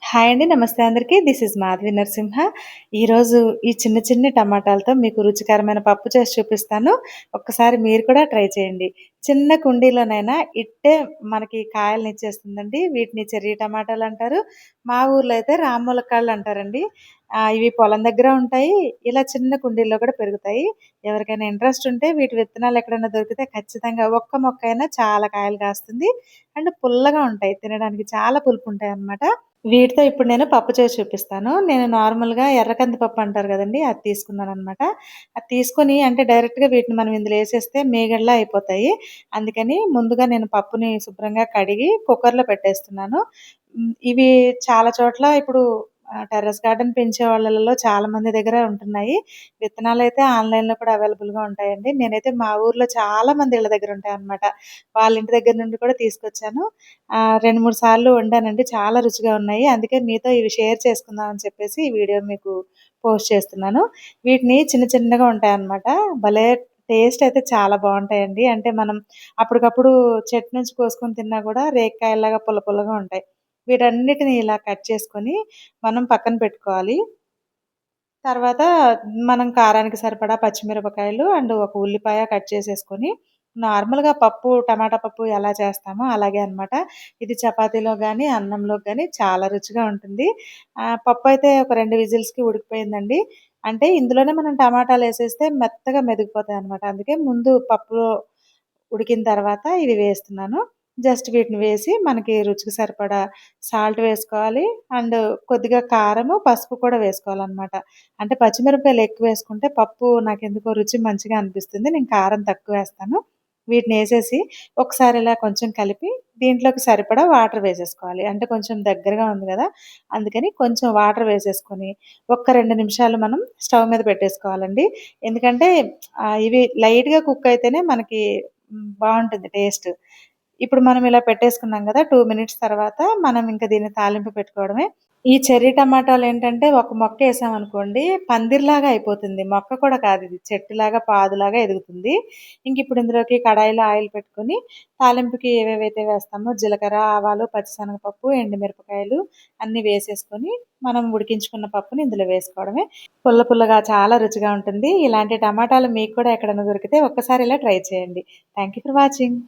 Hi అండి. నమస్తే అందరికి. This is Madhavi Narasimha. ఈరోజు ఈ చిన్న చిన్ని టమాటాలతో మీకు రుచికరమైన పప్పు చేసి చూపిస్తాను. ఒక్కసారి మీరు కూడా ట్రై చేయండి. చిన్న కుండీలోనైనా ఇట్టే మనకి కాయలనిచ్చేస్తుందండి. వీటిని చెర్రీ టమాటాలంటారు. మా ఊర్లో అయితే రామ్ములక్కాళ్ళు అంటారండి. ఇవి పొలం దగ్గర ఉంటాయి. ఇలా చిన్న కుండీల్లో కూడా పెరుగుతాయి. ఎవరికైనా ఇంట్రెస్ట్ ఉంటే వీటి విత్తనాలు ఎక్కడైనా దొరికితే ఖచ్చితంగా ఒక్క మొక్కైనా చాలా కాయలు కాస్తుంది. అండ్ పుల్లగా ఉంటాయి. తినడానికి చాలా పులుపుంటాయన్నమాట. వీటితో ఇప్పుడు నేను పప్పు చేసి చూపిస్తాను. నేను నార్మల్‌గా ఎర్ర కందిపప్పు అంటారు గదండీ! అది తీసుకున్నాననమాట. అది తీసుకొని అంటే డైరెక్ట్‌గా వీటిని మనం ఇందులో ఏసేస్తే మీగడలా అయిపోతాయి. అందుకని ముందుగా నేను పప్పుని శుభ్రంగా కడిగి కుక్కర్‌లో పెట్టేస్తున్నాను. ఇవి చాలా చోట్ల ఇప్పుడు టెర్రస్ గార్డెన్ పెంచే వాళ్ళలలో చాలా మంది దగ్గర ఉంటున్నాయి. విత్తనాలైతే ఆన్‌లైన్‌లో కూడా అవైలబుల్‌గా ఉంటాయండి. నేనైతే మా ఊర్లో చాలా మంది ఇళ్ళ దగ్గర ఉంటాయన్నమాట. వాళ్ళ ఇంటి దగ్గర నుండి కూడా తీసుకొచ్చాను. 2, 3 సార్లు వండానండి. చాలా రుచిగా ఉన్నాయి. అందుకే మీతో ఇవి షేర్ చేసుకుందాం అని చెప్పేసి ఈ వీడియో మీకు పోస్ట్ చేస్తున్నాను. వీటిని చిన్న చిన్నగా ఉంటాయన్నమాట. భలే టేస్ట్ అయితే చాలా బావుంటాయండి. అంటే మనం అప్పటికప్పుడు చెట్టు నుంచి కోసుకొని తిన్నా కూడా రేగికాయల్లాగా పుల్ల పుల్లగా ఉంటాయి. వీటన్నిటిని ఇలా కట్ చేసుకొని మనం పక్కన పెట్టుకోవాలి. తర్వాత మనం కారానికి సరిపడా పచ్చిమిరపకాయలు అండ్ ఒక ఉల్లిపాయ కట్ చేసేసుకొని, నార్మల్‌గా పప్పు, టమాటా పప్పు ఎలా చేస్తామో అలాగే అన్నమాట. ఇది చపాతీలో గాని, అన్నంలోకి గాని చాలా రుచిగా ఉంటుంది. పప్పయితే ఒక 2 విజిల్స్‌కి ఉడికిపోయిందండి. అంటే ఇందులోనే మనం టమాటాలేసేస్తే మెత్తగా మెదిగిపోతాయన్నమాట. అందుకే ముందు పప్పులో ఉడికిన తర్వాత ఇవి వేస్తున్నాను. జస్ట్ వీటిని వేసి మనకి రుచికి సరిపడా సాల్ట్ వేసుకోవాలి. అండ్ కొద్దిగా కారము, పసుపు కూడా వేసుకోవాలనమాట. అంటే పచ్చిమిరపకాయలు ఎక్కువేసుకుంటే పప్పు నాకెందుకో రుచి మంచిగా అనిపిస్తుంది. నేను కారం తక్కువేస్తాను. వీటినేసేసి ఒకసారి ఇలా కొంచెం కలిపి దీంట్లోకి సరిపడా వాటర్ వేసేసుకోవాలి. అంటే కొంచెం దగ్గరగా ఉంది గదా! అందుకని కొంచెం వాటర్ వేసేసుకొని ఒక్క 2 నిమిషాలు మనం స్టవ్ మీద పెట్టేసుకోవాలండి. ఎందుకంటే ఇవి లైట్‌గా కుక్ అయితేనే మనకి బావుంటుంది టేస్ట్. ఇప్పుడు మనం ఇలా పెట్టేసుకున్నాం గదా! 2 మినిట్స్ తర్వాత మనం ఇంక దీన్ని తాలింపు పెట్టుకోవడమే. ఈ చెర్రీ టమాటాలేంటంటే ఒక మొక్కేసామనుకోండి పందిరిలాగా అయిపోతుంది. మొక్క కూడా కాదిది. చెట్టులాగా, పాదులాగా ఎదుగుతుంది. ఇంకిప్పుడు ఇందులోకి కడాయిలో ఆయిల్ పెట్టుకొని తాలింపుకి ఏవేవైతే వేస్తామో జీలకర్ర, ఆవాలు, పచ్చిశనగపప్పు, ఎండుమిరపకాయలు అన్నీ వేసేసుకొని మనం ఉడికించుకున్న పప్పుని ఇందులో వేసుకోవడమే. పుల్ల పుల్లగా చాలా రుచిగా ఉంటుంది. ఇలాంటి టమాటాలు మీకు కూడా ఎక్కడైనా దొరికితే ఒక్కసారి ఇలా ట్రై చేయండి. Thank you for watching.